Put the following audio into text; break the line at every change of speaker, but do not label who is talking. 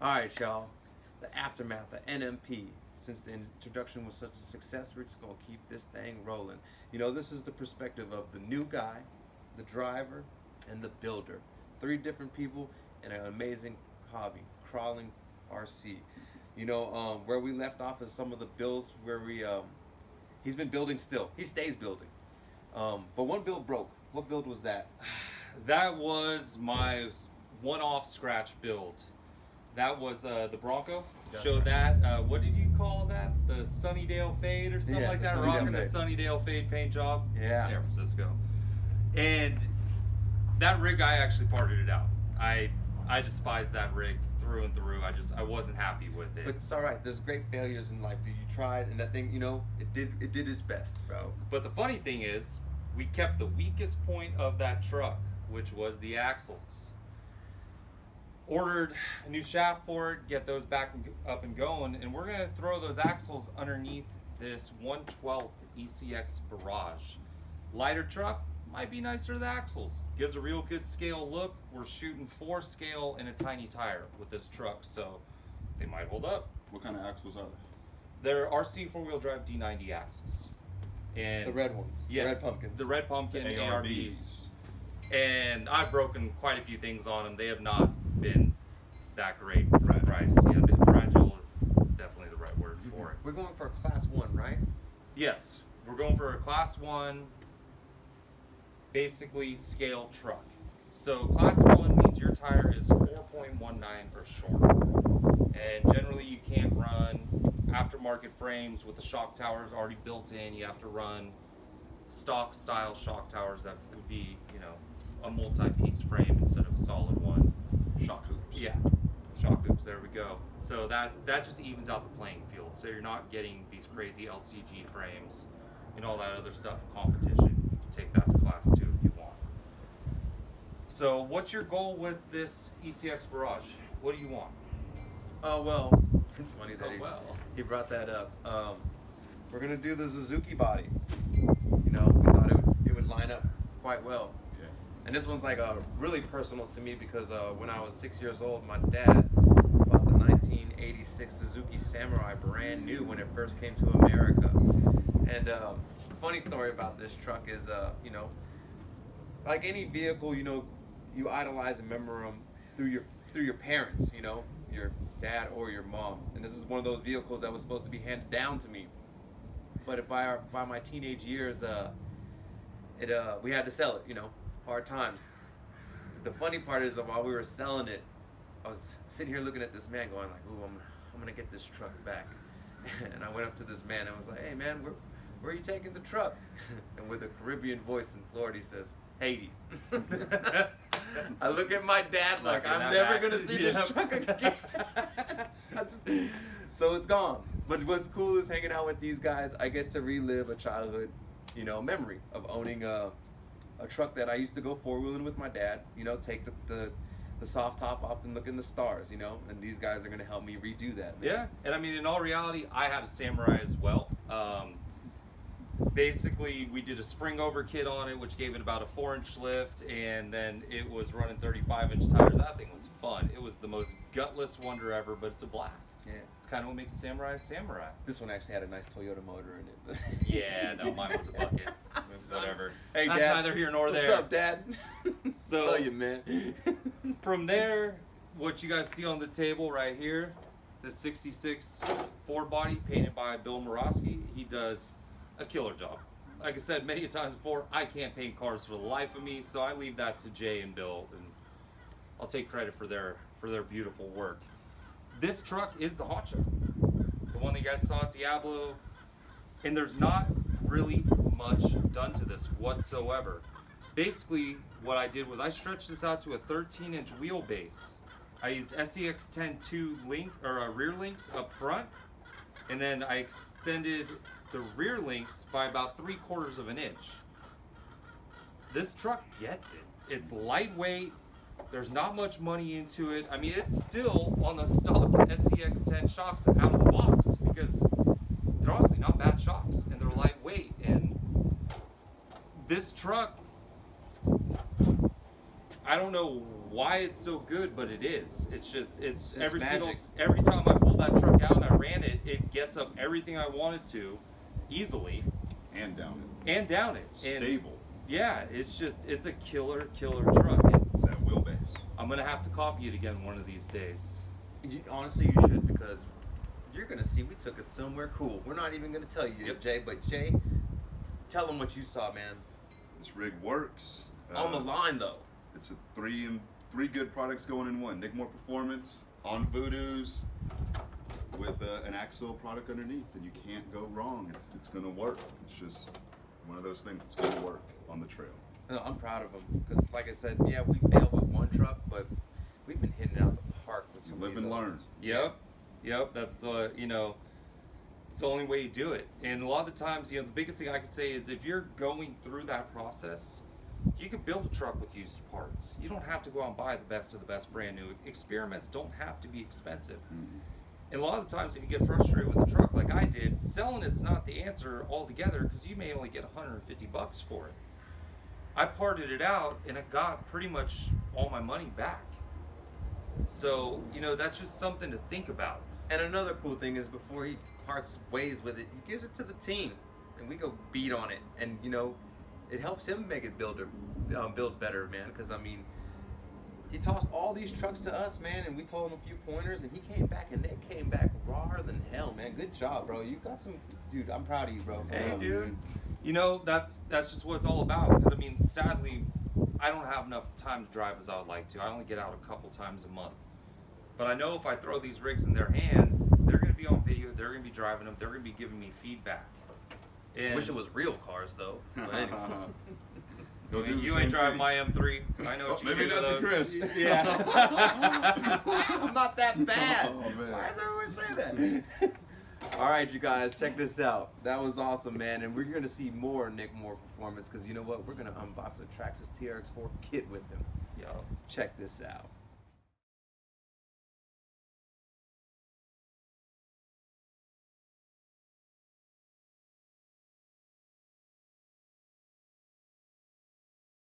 Alright, y'all. The aftermath, the NMP. Since the introduction was such a success, we're just going to keep this thing rolling. You know, this is the perspective of the new guy, the driver, and the builder. 3 different people in an amazing hobby, crawling RC. You know, where we left off is some of the builds where he's been building still. He stays building. But one build broke. What build was that?
That was my one-off scratch build. That was the Bronco. Show that. What did you call that? The Sunnydale Fade or something like that? Rocking the Sunnydale Fade paint job.
Yeah.
San Francisco. And that rig, I actually parted it out. I despise that rig through and through. I wasn't happy with it.
But it's all right. There's great failures in life. You tried, and that thing, you know, it did its best, bro.
But the funny thing is, we kept the weakest point of that truck, which was the axles. Ordered a new shaft for it, get those back up and going, and we're gonna throw those axles underneath this 1/12 ECX Barrage. Lighter truck, might be nicer to the axles. Gives a real good scale look. We're shooting 4 scale and a tiny tire with this truck, so they might hold up.
What kind of axles are they?
They're RC 4-wheel drive D90 axles. And
The red ones.
yes,
The red pumpkins.
The red pumpkin
The
ARBs. And I've broken quite a few things on them. They have not been that great for the price. Yeah, fragile is definitely the right word for it.
We're going for a class 1, right?
Yes, we're going for a class 1, basically scale truck. So class 1 means your tire is 4.19 or shorter. And generally you can't run aftermarket frames with the shock towers already built in. You have to run stock style shock towers that would be, you know, a multi-piece frame instead of a solid one.
Shock hoops.
Yeah, shock hoops, there we go. So that just evens out the playing field. So you're not getting these crazy LCG frames and all that other stuff in competition. You can take that to class 2 if you want. So what's your goal with this ECX Barrage? What do you want?
Oh, well, it's funny that he brought that up. We're going to do the Suzuki body. You know, we thought it would line up quite well.
Yeah.
And this one's like really personal to me because when I was 6 years old, my dad bought the 1986 Suzuki Samurai brand new when it first came to America. And the funny story about this truck is, you know, like any vehicle, you know, you idolize and remember them through your parents, you know, your dad or your mom. And this is one of those vehicles that was supposed to be handed down to me. But by my teenage years, we had to sell it, you know, hard times. The funny part is that while we were selling it, I was sitting here looking at this man going like, ooh, I'm gonna get this truck back. And I went up to this man and I was like, hey man, where are you taking the truck? And with a Caribbean voice in Florida, he says, Haiti. I look at my dad like, I'm never gonna see this truck again. So it's gone. But what's cool is hanging out with these guys. I get to relive a childhood, you know, memory of owning a truck that I used to go 4-wheeling with my dad. You know, take the soft top off and look in the stars. You know, and these guys are gonna help me redo that. Man.
Yeah, and I mean, in all reality, I had a Samurai as well. Basically, we did a spring over kit on it, which gave it about a 4-inch lift, and then it was running 35-inch tires. That thing was fun. It was the most gutless wonder ever, but it's a blast.
Yeah.
It's kind of what makes a Samurai a Samurai.
This one actually had a nice Toyota motor in it.
Yeah, no, mine was a bucket. Whatever.
Hey,
That's
Dad.
neither here nor there.
What's up, Dad?
So,
love you, man.
From there, what you guys see on the table right here, the 66 Ford body painted by Bill Morosky. He does a killer job. Like I said many times before, I can't paint cars for the life of me, so I leave that to Jay and Bill, and I'll take credit for their beautiful work. This truck is the hot shot, the one that you guys saw at Diablo, and there's not really much done to this whatsoever. Basically, what I did was I stretched this out to a 13-inch wheelbase. I used SEX-10-2 rear links up front, and then I extended the rear links by about 3/4 of an inch. This truck gets it. It's lightweight. There's not much money into it. I mean, it's still on the stock SEX-10 shocks out of the box because they're honestly not bad shocks and they're lightweight. And this truck, I don't know why it's so good, but it is. It's just every
magic.
every time I pull that truck out and I ran it, it gets up everything I wanted to easily.
And down it.
And down it.
Stable.
Yeah, it's a killer truck. It's,
That wheelbase.
I'm gonna have to copy it again one of these days.
Honestly, you should, because you're gonna see we took it somewhere cool. We're not even gonna tell you,
Yep.
Jay. But Jay, tell them what you saw, man.
This rig works.
On the line, though.
It's a three good products going in one. Nickmore Performance on Voodoos with an Axel product underneath, and you can't go wrong. It's gonna work. It's just one of those things that's gonna work on the trail.
No, I'm proud of them, because, like I said, yeah, we failed with one truck, but we've been hitting it out the park with
You
some
live
of these
and
other
learn.
ones.
Yep. That's the it's the only way you do it. And a lot of the times, the biggest thing I could say is if you're going through that process, you can build a truck with used parts. You don't have to go out and buy the best of the best brand new. Experiments don't have to be expensive.
Mm-hmm.
And a lot of the times if you get frustrated with the truck like I did, selling it's not the answer altogether, because you may only get $150 for it. I parted it out and I got pretty much all my money back. So, that's just something to think about.
And another cool thing is, before he parts ways with it, he gives it to the team, and we go beat on it, and it helps him make it build better, man. Because he tossed all these trucks to us, man, and we told him a few pointers, and he came back, and they came back rawer than hell, man. Good job, bro. You got some, dude. I'm proud of you, bro.
Hey,
Oh,
dude.
man.
That's just what it's all about. Because sadly, I don't have enough time to drive as I would like to. I only get out a couple times a month. But I know if I throw these rigs in their hands, they're going to be on video. They're going to be driving them. They're going to be giving me feedback. And
Wish it was real cars, though. But anyway.
Go do the
you
same
ain't driving
thing.
my M3. I know what you
Maybe
do to
not to
those.
Chris.
Yeah.
I'm not that bad.
Oh, man.
Why does everyone say that? All right, you guys, check this out. That was awesome, man. And we're going to see more Nickmore Performance, because you know what? We're going to unbox a Traxxas TRX4 kit with him.
Yo.
Check this out.